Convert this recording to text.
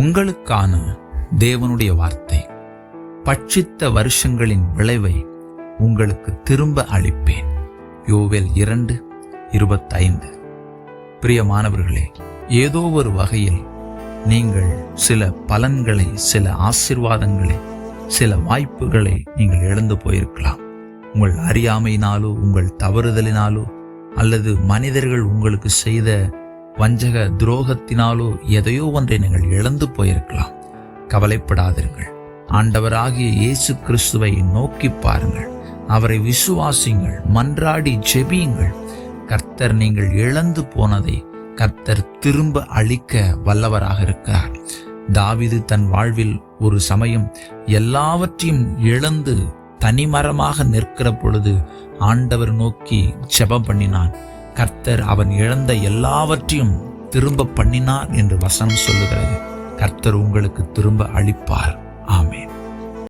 உங்களுக்கான தேவனுடைய வார்த்தை, பட்சித்த வருஷங்களின் விளைவை உங்களுக்கு திரும்ப அளிப்பேன். யோவேல் 2:25. பிரியமானவர்களே, ஏதோ ஒரு வகையில் நீங்கள் சில பலன்களை, சில ஆசீர்வாதங்களை, சில வாய்ப்புகளை நீங்கள் இழந்து போயிருக்கலாம். உங்கள் அறியாமையினாலோ, உங்கள் தவறுதலினாலோ, அல்லது மனிதர்கள் உங்களுக்கு செய்த வஞ்சக துரோகத்தினாலோ எதையோ ஒன்றை நீங்கள் இழந்து போயிருக்கலாம். கவலைப்படாதீர்கள். ஆண்டவராகிய இயேசு கிறிஸ்துவை நோக்கி பாருங்கள், அவரை விசுவாசிங்கள், மன்றாடி ஜெபியுங்கள். கர்த்தர் நீங்கள் இழந்து போனதை கர்த்தர் திரும்ப அளிக்க வல்லவராக இருக்கிறார். தாவீது தன் வாழ்வில் ஒரு சமயம் எல்லாவற்றையும் இழந்து தனிமரமாக நிற்கிற பொழுது ஆண்டவர் நோக்கி ஜெபம் பண்ணினான். கர்த்தர் அவன் இழந்த எல்லாவற்றையும் திரும்ப பண்ணினார் என்று வசனம் சொல்லுகிறது. கர்த்தர் உங்களுக்கு திரும்ப அளிப்பார். ஆமென்.